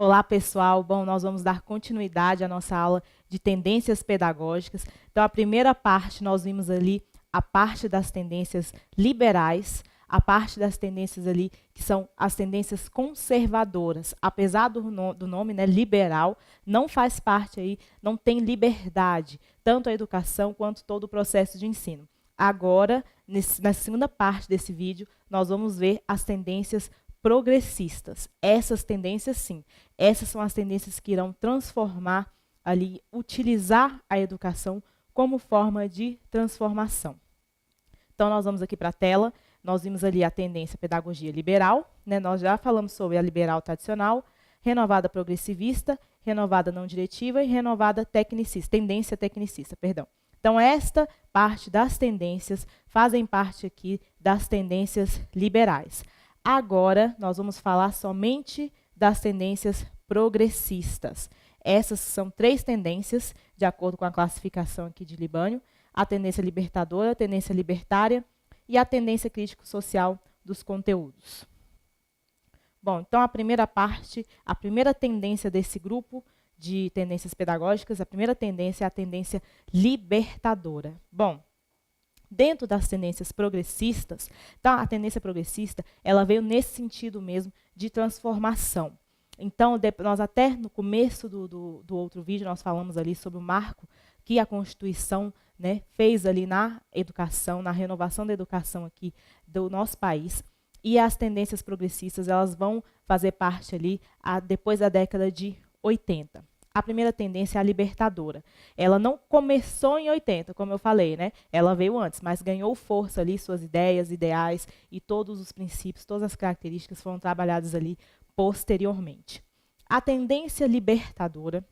Olá, pessoal. Bom, nós vamos dar continuidade à nossa aula de tendências pedagógicas. Então, a primeira parte, nós vimos ali a parte das tendências liberais, a parte das tendências ali que são as tendências conservadoras. Apesar do nome, né, liberal, não faz parte aí, não tem liberdade, tanto a educação quanto todo o processo de ensino. Agora, na segunda parte desse vídeo, nós vamos ver as tendências progressistas. Essas tendências, sim, essas são as tendências que irão transformar ali, utilizar a educação como forma de transformação. Então, nós vamos aqui para a tela, nós vimos ali a tendência pedagogia liberal, né? Nós já falamos sobre a liberal tradicional, renovada progressivista, renovada não diretiva e renovada tecnicista, tendência tecnicista, perdão. Então, esta parte das tendências fazem parte aqui das tendências liberais. Agora, nós vamos falar somente das tendências progressistas. Essas são 3 tendências, de acordo com a classificação aqui de Libânio: a tendência libertadora, a tendência libertária e a tendência crítico-social dos conteúdos. Bom, então a primeira parte, a primeira tendência desse grupo de tendências pedagógicas, a primeira tendência é a tendência libertadora. Bom, dentro das tendências progressistas, tá? A tendência progressista, ela veio nesse sentido mesmo de transformação. Então, nós até no começo do outro vídeo, nós falamos ali sobre o marco que a Constituição, né, fez ali na educação, na renovação da educação aqui do nosso país. E as tendências progressistas, elas vão fazer parte ali depois da década de 80. A primeira tendência é a libertadora. Ela não começou em 80, como eu falei, né? Ela veio antes, mas ganhou força ali, suas ideias, ideais e todos os princípios, todas as características foram trabalhadas ali posteriormente. A tendência libertadora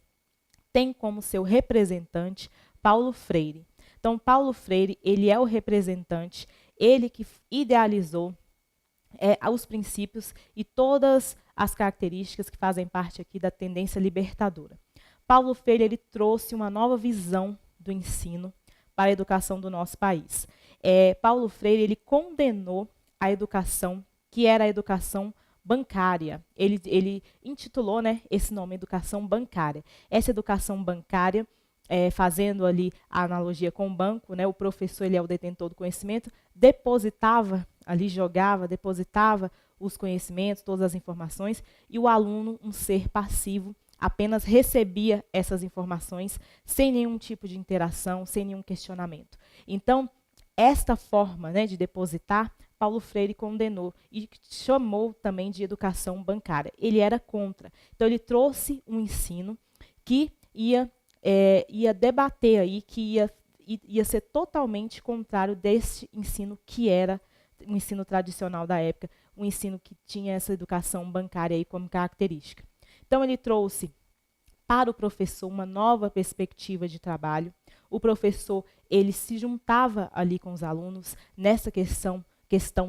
tem como seu representante Paulo Freire. Então, Paulo Freire, ele é o representante, ele que idealizou os princípios e todas as características que fazem parte aqui da tendência libertadora. Paulo Freire, ele trouxe uma nova visão do ensino para a educação do nosso país. Paulo Freire, ele condenou a educação, que era a educação bancária. Ele intitulou, né, esse nome, educação bancária. Essa educação bancária, fazendo ali a analogia com o banco, né, o professor, ele é o detentor do conhecimento, depositava, ali jogava, depositava os conhecimentos, todas as informações, e o aluno, um ser passivo, apenas recebia essas informações sem nenhum tipo de interação, sem nenhum questionamento. Então, esta forma, né, de depositar, Paulo Freire condenou e chamou também de educação bancária. Ele era contra. Então, ele trouxe um ensino que ia debater aí, que ia ser totalmente contrário desse ensino que era o ensino tradicional da época, um ensino que tinha essa educação bancária aí como característica. Então, ele trouxe para o professor uma nova perspectiva de trabalho. O professor, ele se juntava ali com os alunos nessa questão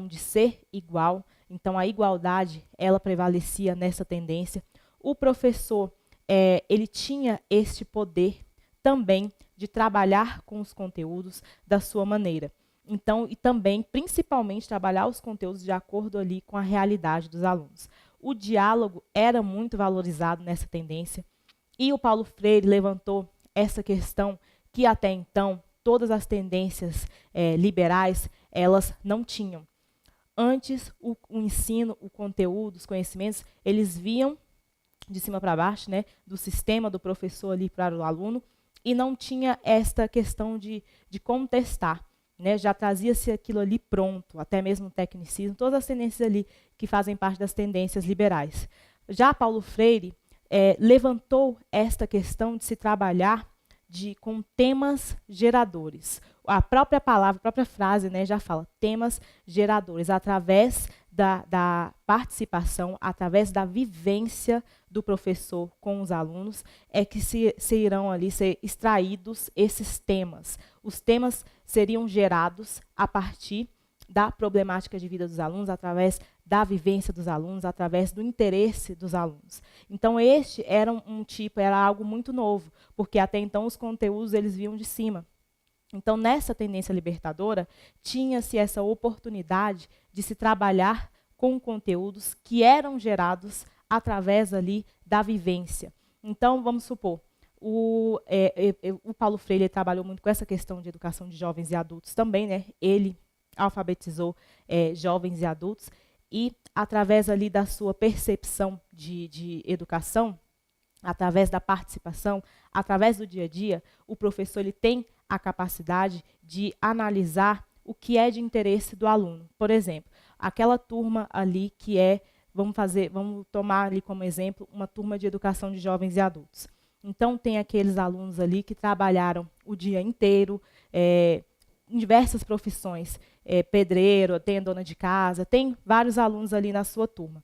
de ser igual. Então, a igualdade, ela prevalecia nessa tendência. O professor, ele tinha este poder também de trabalhar com os conteúdos da sua maneira. Então, e também, principalmente, trabalhar os conteúdos de acordo ali com a realidade dos alunos. O diálogo era muito valorizado nessa tendência. E o Paulo Freire levantou essa questão que até então todas as tendências liberais, elas não tinham. Antes, o ensino, o conteúdo, os conhecimentos, eles viam de cima para baixo, né, do sistema do professor ali para o aluno, e não tinha esta questão de contestar. Né, já trazia-se aquilo ali pronto, até mesmo o tecnicismo, todas as tendências ali que fazem parte das tendências liberais. Já Paulo Freire levantou esta questão de se trabalhar com temas geradores. A própria palavra, a própria frase, né, já fala, temas geradores, através da participação, através da vivência do professor com os alunos, é que se irão ali ser extraídos esses temas. Os temas seriam gerados a partir da problemática de vida dos alunos, através da vivência dos alunos, através do interesse dos alunos. Então, este era era algo muito novo, porque até então os conteúdos eles vinham de cima. Então, nessa tendência libertadora, tinha-se essa oportunidade de se trabalhar com conteúdos que eram gerados através ali da vivência. Então, vamos supor, o Paulo Freire ele trabalhou muito com essa questão de educação de jovens e adultos também, né? Ele alfabetizou jovens e adultos e, através ali da sua percepção de educação, através da participação, através do dia a dia, o professor ele tem a capacidade de analisar o que é de interesse do aluno. Por exemplo, aquela turma ali que vamos tomar ali como exemplo uma turma de educação de jovens e adultos. Então, tem aqueles alunos ali que trabalharam o dia inteiro, em diversas profissões, pedreiro, tem a dona de casa, tem vários alunos ali na sua turma.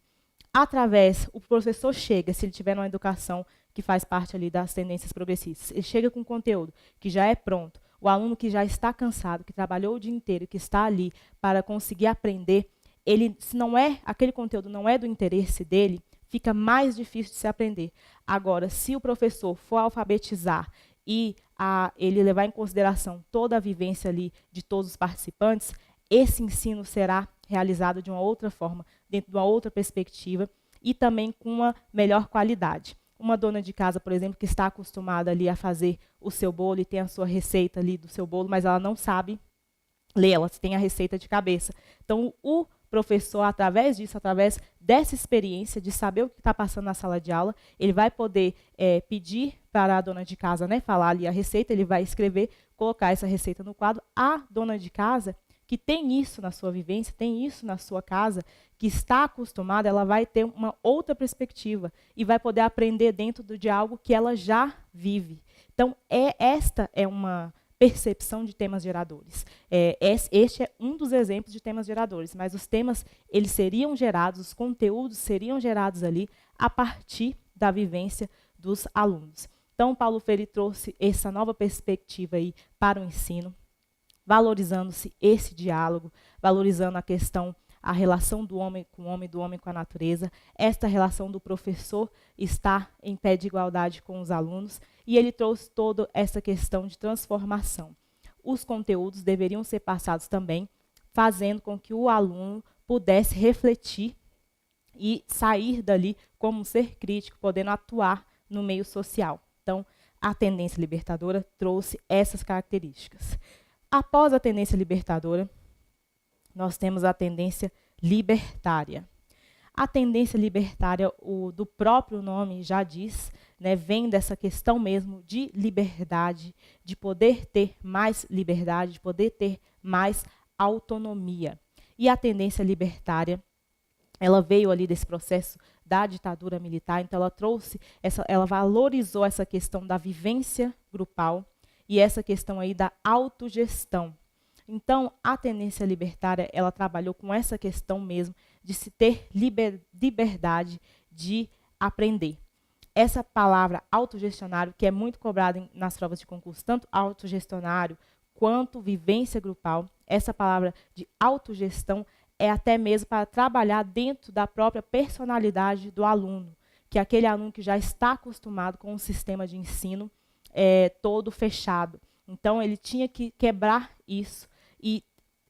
O professor chega, se ele tiver uma educação que faz parte ali das tendências progressistas, ele chega com conteúdo que já é pronto, o aluno que já está cansado, que trabalhou o dia inteiro, que está ali para conseguir aprender, se aquele conteúdo não é do interesse dele, fica mais difícil de se aprender. Agora, se o professor for alfabetizar e ele levar em consideração toda a vivência ali de todos os participantes, esse ensino será realizado de uma outra forma, dentro de uma outra perspectiva e também com uma melhor qualidade. Uma dona de casa, por exemplo, que está acostumada ali a fazer o seu bolo e tem a sua receita ali do seu bolo, mas ela não sabe ler, ela tem a receita de cabeça. Então, o professor, através disso, através dessa experiência de saber o que está passando na sala de aula, ele vai poder pedir para a dona de casa, né, falar ali a receita, ele vai escrever, colocar essa receita no quadro. A dona de casa que tem isso na sua vivência, tem isso na sua casa, que está acostumada, ela vai ter uma outra perspectiva e vai poder aprender dentro de algo que ela já vive. Então, esta é uma percepção de temas geradores. Este é um dos exemplos de temas geradores, mas os temas eles seriam gerados, os conteúdos seriam gerados ali a partir da vivência dos alunos. Então, Paulo Freire trouxe essa nova perspectiva aí para o ensino, valorizando-se esse diálogo, valorizando a relação do homem com o homem, do homem com a natureza, esta relação do professor estar em pé de igualdade com os alunos, e ele trouxe toda essa questão de transformação. Os conteúdos deveriam ser passados também, fazendo com que o aluno pudesse refletir e sair dali como um ser crítico, podendo atuar no meio social. Então, a tendência libertadora trouxe essas características. Após a tendência libertadora, nós temos a tendência libertária. A tendência libertária, do próprio nome já diz, né, vem dessa questão mesmo de liberdade, de poder ter mais liberdade, de poder ter mais autonomia. E a tendência libertária, ela veio ali desse processo da ditadura militar, então ela valorizou essa questão da vivência grupal, e essa questão aí da autogestão. Então, a tendência libertária, ela trabalhou com essa questão mesmo de se ter liberdade de aprender. Essa palavra autogestionário, que é muito cobrada nas provas de concurso, tanto autogestionário quanto vivência grupal, essa palavra de autogestão é até mesmo para trabalhar dentro da própria personalidade do aluno, que é aquele aluno que já está acostumado com um sistema de ensino todo fechado. Então, ele tinha que quebrar isso e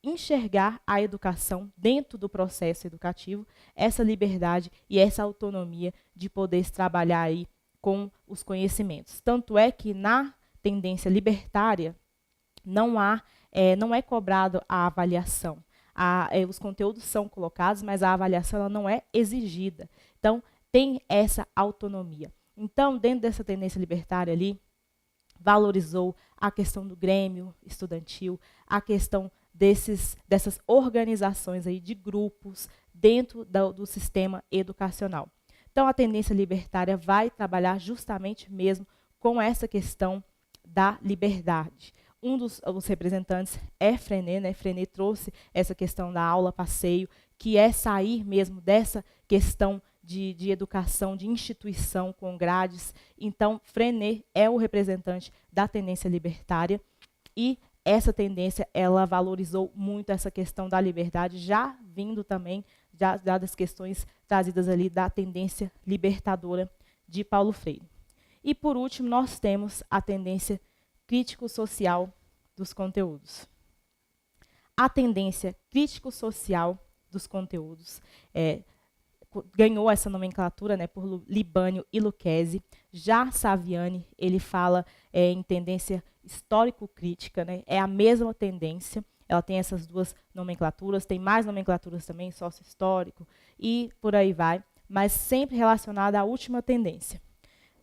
enxergar a educação dentro do processo educativo, essa liberdade e essa autonomia de poder trabalhar aí com os conhecimentos. Tanto é que na tendência libertária não é cobrado a avaliação. Os conteúdos são colocados, mas a avaliação ela não é exigida. Então, tem essa autonomia. Então, dentro dessa tendência libertária ali, valorizou a questão do grêmio estudantil, a questão dessas organizações aí de grupos dentro do sistema educacional. Então, a tendência libertária vai trabalhar justamente mesmo com essa questão da liberdade. Um dos representantes é Freinet, né? Freinet trouxe essa questão da aula-passeio, que é sair mesmo dessa questão de educação, de instituição com grades. Então, Freinet é o representante da tendência libertária e essa tendência, ela valorizou muito essa questão da liberdade, já vindo também das questões trazidas ali da tendência libertadora de Paulo Freire. E, por último, nós temos a tendência crítico-social dos conteúdos. A tendência crítico-social dos conteúdos ganhou essa nomenclatura, né, por Libânio e Lucchesi. Já Saviani, ele fala em tendência histórico-crítica, né, é a mesma tendência, ela tem essas duas nomenclaturas, tem mais nomenclaturas também, sócio-histórico e por aí vai, mas sempre relacionada à última tendência.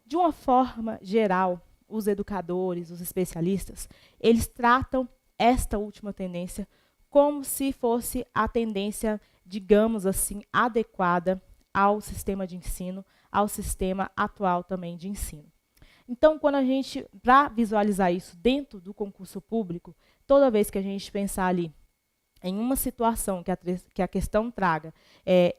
De uma forma geral, os educadores, os especialistas, eles tratam esta última tendência como se fosse a tendência, digamos assim, adequada ao sistema de ensino, ao sistema atual também de ensino. Então, quando a gente, para visualizar isso dentro do concurso público, toda vez que a gente pensar ali em uma situação que a questão traga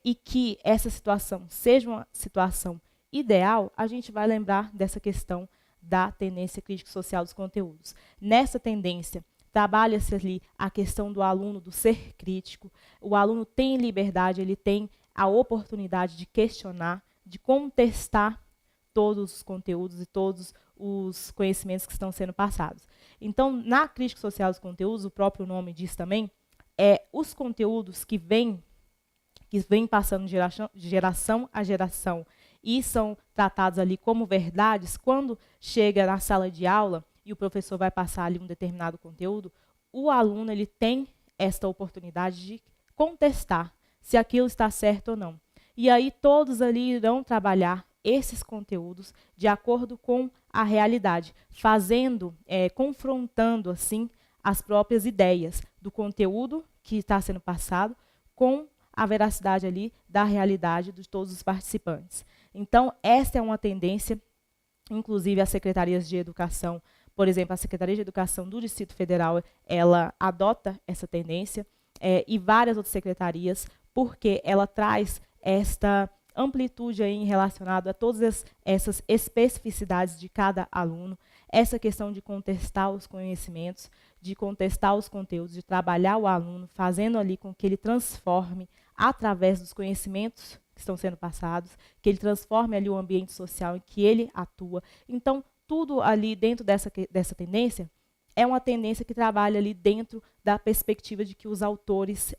e que essa situação seja uma situação ideal, a gente vai lembrar dessa questão da tendência crítico-social dos conteúdos. Nessa tendência, trabalha-se ali a questão do aluno, do ser crítico. O aluno tem liberdade, ele tem a oportunidade de questionar, de contestar todos os conteúdos e todos os conhecimentos que estão sendo passados. Então, na crítica social dos conteúdos, o próprio nome diz também, os conteúdos que vêm passando de geração a geração e são tratados ali como verdades, quando chega na sala de aula e o professor vai passar ali um determinado conteúdo, o aluno ele tem esta oportunidade de contestar se aquilo está certo ou não. E aí todos ali irão trabalhar esses conteúdos de acordo com a realidade, confrontando assim as próprias ideias do conteúdo que está sendo passado com a veracidade ali da realidade de todos os participantes. Então, esta é uma tendência, inclusive as secretarias de educação, por exemplo, a Secretaria de Educação do Distrito Federal, ela adota essa tendência, e várias outras secretarias, porque ela traz esta amplitude aí relacionada a todas essas especificidades de cada aluno, essa questão de contestar os conhecimentos, de contestar os conteúdos, de trabalhar o aluno, fazendo ali com que ele transforme através dos conhecimentos que estão sendo passados, que ele transforme ali o ambiente social em que ele atua. Então, tudo ali dentro dessa tendência é uma tendência que trabalha ali dentro da perspectiva de que os autores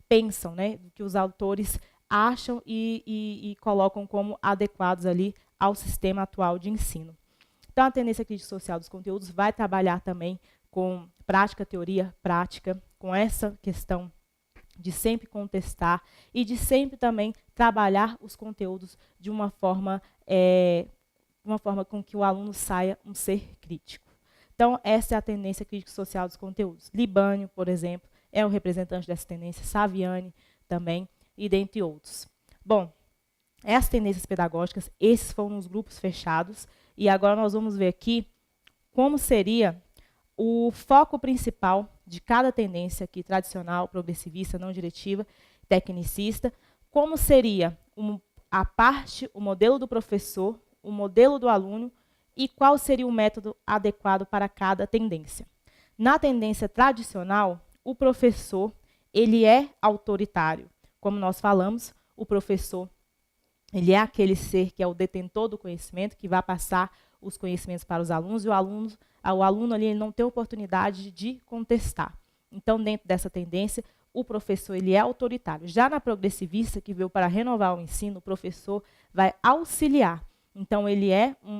pensam, né, que os autores acham e colocam como adequados ali ao sistema atual de ensino. Então, a tendência crítica social dos conteúdos vai trabalhar também com prática, teoria, prática, com essa questão de sempre contestar e de sempre também trabalhar os conteúdos de uma forma com que o aluno saia um ser crítico. Então, essa é a tendência crítica social dos conteúdos. Libânio, por exemplo, é o representante dessa tendência, Saviani também, e dentre outros. Bom, essas tendências pedagógicas, esses foram os grupos fechados, e agora nós vamos ver aqui como seria o foco principal de cada tendência aqui, tradicional, progressivista, não diretiva, tecnicista, como seria a parte, o modelo do professor, o modelo do aluno e qual seria o método adequado para cada tendência. Na tendência tradicional, o professor ele é autoritário. Como nós falamos, o professor ele é aquele ser que é o detentor do conhecimento, que vai passar os conhecimentos para os alunos, e o aluno ali ele não tem oportunidade de contestar. Então, dentro dessa tendência, o professor ele é autoritário. Já na progressivista, que veio para renovar o ensino, o professor vai auxiliar. Então, ele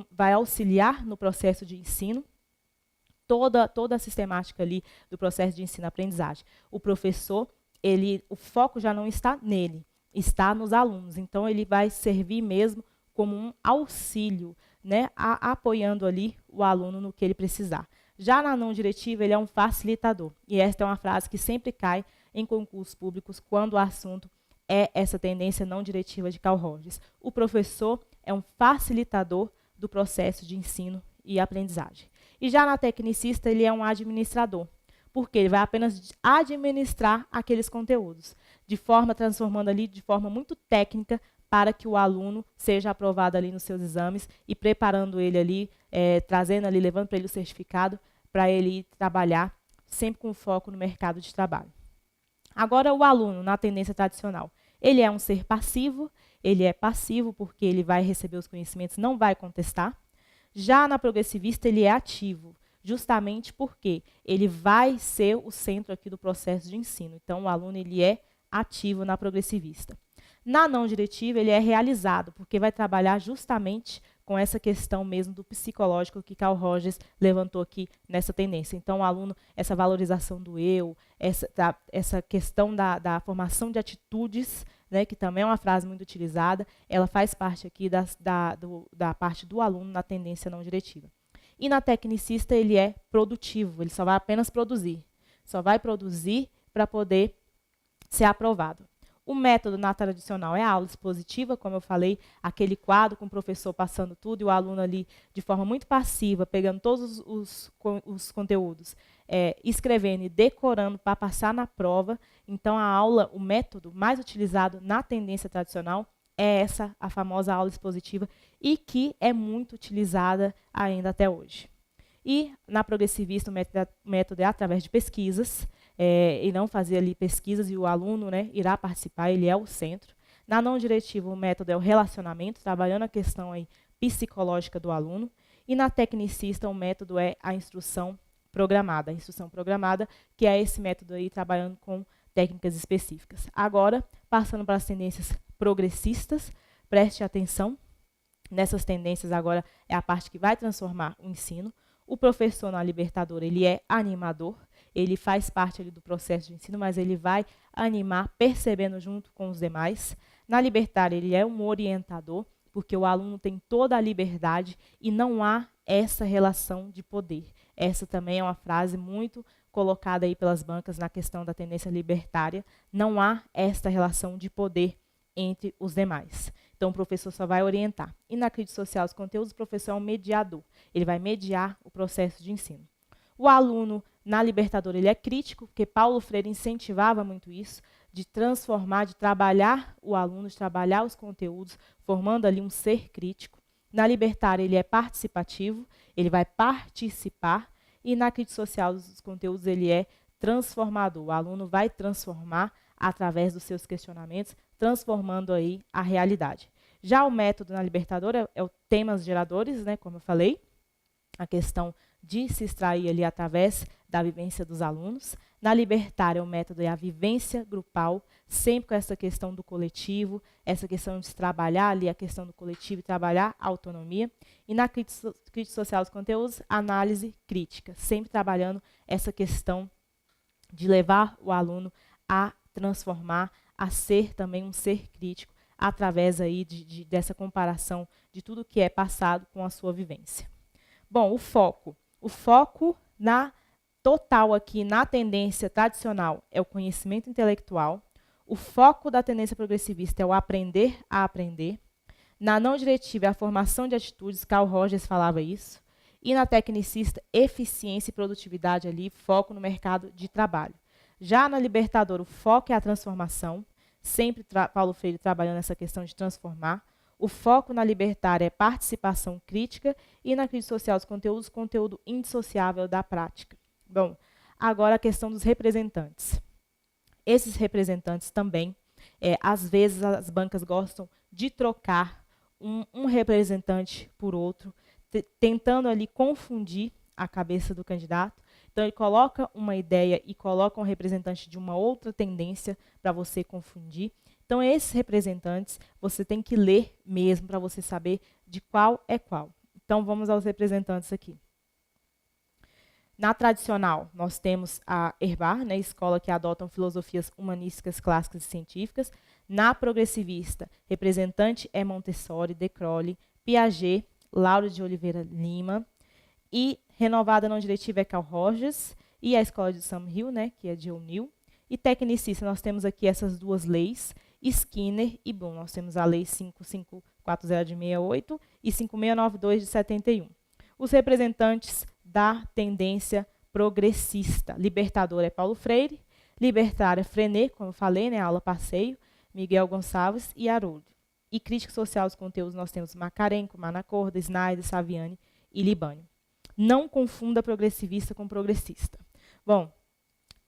vai auxiliar no processo de ensino, toda a sistemática ali do processo de ensino-aprendizagem. O professor, o foco já não está nele, está nos alunos. Então, ele vai servir mesmo como um auxílio, né, apoiando ali o aluno no que ele precisar. Já na não diretiva, ele é um facilitador. E esta é uma frase que sempre cai em concursos públicos quando o assunto é essa tendência não diretiva de Carl Rogers. O professor é um facilitador do processo de ensino e aprendizagem. E já na tecnicista, ele é um administrador, porque ele vai apenas administrar aqueles conteúdos, transformando ali de forma muito técnica para que o aluno seja aprovado ali nos seus exames e preparando ele ali, trazendo ali, levando para ele o certificado, para ele ir trabalhar sempre com foco no mercado de trabalho. Agora, o aluno, na tendência tradicional, ele é um ser passivo, ele é passivo porque ele vai receber os conhecimentos, não vai contestar. Já na progressivista, ele é ativo, justamente porque ele vai ser o centro aqui do processo de ensino. Então, o aluno ele é ativo na progressivista. Na não diretiva, ele é realizado, porque vai trabalhar justamente com essa questão mesmo do psicológico que Carl Rogers levantou aqui nessa tendência. Então, o aluno, essa valorização do eu, essa questão da formação de atitudes, né, que também é uma frase muito utilizada, ela faz parte aqui da parte do aluno na tendência não diretiva. E na tecnicista, ele é produtivo, ele só vai apenas produzir. Só vai produzir para poder ser aprovado. O método na tradicional é a aula expositiva, como eu falei, aquele quadro com o professor passando tudo e o aluno ali de forma muito passiva, pegando todos os conteúdos, escrevendo e decorando para passar na prova. Então, a aula, o método mais utilizado na tendência tradicional é essa, a famosa aula expositiva, e que é muito utilizada ainda até hoje. E na progressivista, o método é através de pesquisas, e não fazer ali pesquisas e o aluno, né, irá participar, ele é o centro. Na não diretiva, o método é o relacionamento, trabalhando a questão aí psicológica do aluno. E na tecnicista, o método é a instrução programada. A instrução programada, que é esse método aí trabalhando com técnicas específicas. Agora, passando para as tendências progressistas, preste atenção. Nessas tendências agora é a parte que vai transformar o ensino. O professor na libertadora, ele é animador, ele faz parte ali do processo de ensino, mas ele vai animar, percebendo junto com os demais. Na libertária, ele é um orientador, porque o aluno tem toda a liberdade e não há essa relação de poder. Essa também é uma frase muito colocada aí pelas bancas na questão da tendência libertária. Não há esta relação de poder entre os demais. Então, o professor só vai orientar. E na crítica social dos conteúdos, o professor é um mediador. Ele vai mediar o processo de ensino. O aluno, na libertadora, ele é crítico, porque Paulo Freire incentivava muito isso, de transformar, de trabalhar o aluno, de trabalhar os conteúdos, formando ali um ser crítico. Na libertária, ele é participativo, ele vai participar. E na crítica social dos conteúdos, ele é transformador. O aluno vai transformar através dos seus questionamentos, transformando aí a realidade. Já o método na libertadora é o temas geradores, né, como eu falei, a questão de se extrair ali através da vivência dos alunos. Na libertária, o método é a vivência grupal, sempre com essa questão do coletivo, essa questão de se trabalhar ali a questão do coletivo e trabalhar a autonomia. E na crítica social dos conteúdos, análise crítica, sempre trabalhando essa questão de levar o aluno a transformar, a ser também um ser crítico, através aí dessa comparação de tudo que é passado com a sua vivência. Bom, o foco. O foco na total aqui, na tendência tradicional, é o conhecimento intelectual. O foco da tendência progressivista é o aprender a aprender. Na não diretiva é a formação de atitudes, Carl Rogers falava isso. E na tecnicista, eficiência e produtividade ali, foco no mercado de trabalho. Já na libertadora, o foco é a transformação, sempre Paulo Freire trabalhando nessa questão de transformar. O foco na libertária é participação crítica e na crítica social dos conteúdos, conteúdo indissociável da prática. Bom, agora a questão dos representantes. Esses representantes também, às vezes as bancas gostam de trocar um representante por outro, tentando ali confundir a cabeça do candidato. Então, ele coloca uma ideia e coloca um representante de uma outra tendência para você confundir. Então, esses representantes, você tem que ler mesmo para você saber de qual é qual. Então, vamos aos representantes aqui. Na tradicional, nós temos a Herbar, né, escola que adotam filosofias humanísticas, clássicas e científicas. Na progressivista, representante é Montessori, De Crowley, Piaget, Lauro de Oliveira Lima. E renovada não diretiva é Carl Rogers e a escola de Sam Hill, né, que é de O'Neill. E tecnicista, nós temos aqui essas duas leis, Skinner e Bloom. Nós temos a lei 5540 de 68 e 5692 de 71. Os representantes da tendência progressista. Libertador é Paulo Freire, libertária Frenet, como eu falei, né, aula passeio, Miguel Gonçalves e Haroldo. E crítica social dos conteúdos nós temos Macarenco, Manacorda, Snyder, Saviani e Libânio. Não confunda progressivista com progressista. Bom,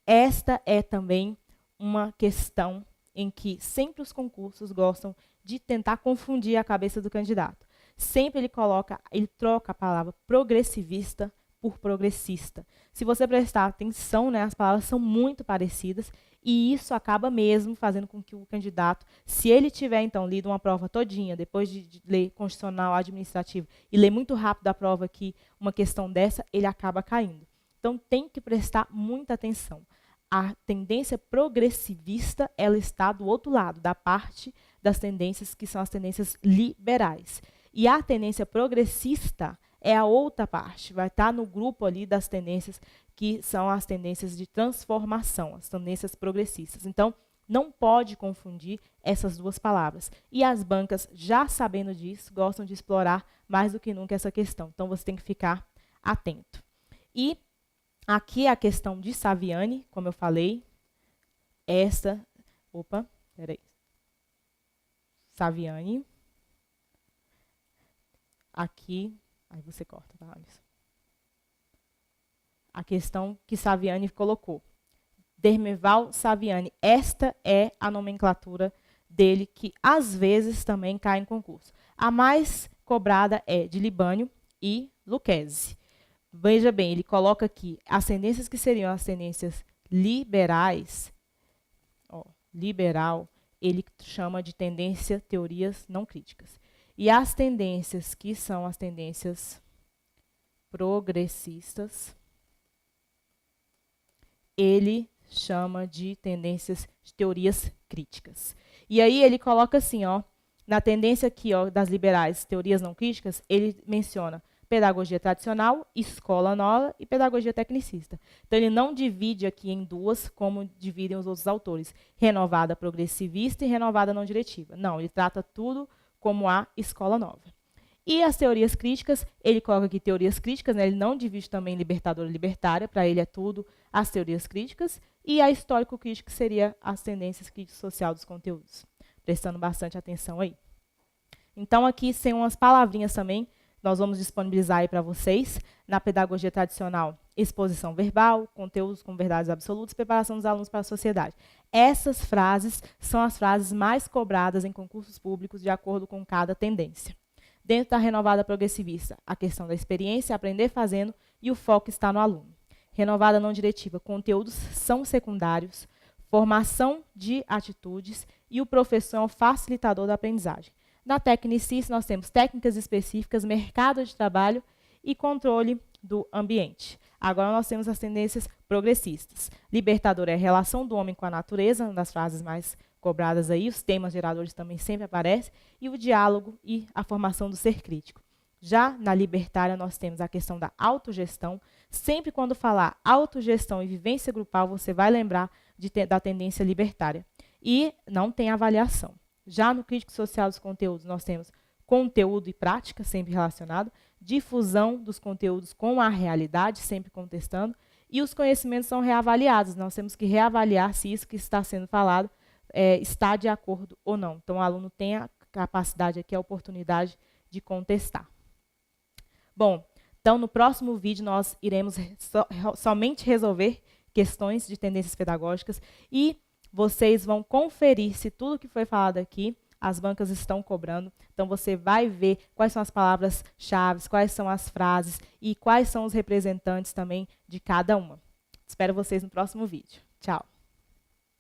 esta é também uma questão em que sempre os concursos gostam de tentar confundir a cabeça do candidato. Sempre ele troca a palavra progressivista por progressista. Se você prestar atenção, né, as palavras são muito parecidas E isso acaba mesmo fazendo com que o candidato, se ele tiver, então, lido uma prova todinha, depois de ler constitucional, administrativo, e ler muito rápido a prova aqui, uma questão dessa, ele acaba caindo. Então, tem que prestar muita atenção. A tendência progressivista, ela está do outro lado, da parte das tendências que são as tendências liberais. E a tendência progressista é a outra parte, vai estar no grupo ali das tendências que são as tendências de transformação, as tendências progressistas. Então, não pode confundir essas duas palavras. E as bancas, já sabendo disso, gostam de explorar mais do que nunca essa questão. Então, você tem que ficar atento. E aqui a questão de Saviani, como eu falei, Saviani. Aqui, aí você corta, tá, Alisson? A questão que Saviani colocou. Dermeval Saviani. Esta é a nomenclatura dele, que às vezes também cai em concurso. A mais cobrada é de Libânio e Lucchesi. Veja bem, ele coloca aqui as tendências que seriam as tendências liberais. Liberal, ele chama de tendência teorias não críticas. E as tendências que são as tendências progressistas, ele chama de tendências de teorias críticas. E aí ele coloca assim, na tendência aqui, das liberais, teorias não críticas, ele menciona pedagogia tradicional, escola nova e pedagogia tecnicista. Então, ele não divide aqui em duas, como dividem os outros autores, renovada progressivista e renovada não diretiva. Não, ele trata tudo como a escola nova. E as teorias críticas, ele coloca aqui teorias críticas, né? Ele não divide também libertadora e libertária, para ele é tudo as teorias críticas, e a histórico-crítica seria as tendências críticas social dos conteúdos, prestando bastante atenção aí. Então, aqui tem umas palavrinhas também, nós vamos disponibilizar aí para vocês, na pedagogia tradicional, exposição verbal, conteúdos com verdades absolutas, preparação dos alunos para a sociedade. Essas frases são as frases mais cobradas em concursos públicos de acordo com cada tendência. Dentro da renovada progressivista, a questão da experiência, aprender fazendo, e o foco está no aluno. Renovada não diretiva, conteúdos são secundários, formação de atitudes e o professor é um facilitador da aprendizagem. Na tecnicista, nós temos técnicas específicas, mercado de trabalho e controle do ambiente. Agora nós temos as tendências progressistas. Libertadora é a relação do homem com a natureza, uma das frases mais cobradas aí, os temas geradores também sempre aparecem, e o diálogo e a formação do ser crítico. Já na libertária, nós temos a questão da autogestão. Sempre quando falar autogestão e vivência grupal, você vai lembrar da tendência libertária. E não tem avaliação. Já no crítico social dos conteúdos, nós temos conteúdo e prática, sempre relacionado, difusão dos conteúdos com a realidade, sempre contestando, e os conhecimentos são reavaliados. Nós temos que reavaliar se isso que está sendo falado está de acordo ou não. Então, o aluno tem a capacidade aqui, a oportunidade de contestar. Bom, então, no próximo vídeo, nós iremos somente resolver questões de tendências pedagógicas e vocês vão conferir se tudo que foi falado aqui, as bancas estão cobrando. Então, você vai ver quais são as palavras-chave, quais são as frases e quais são os representantes também de cada uma. Espero vocês no próximo vídeo. Tchau!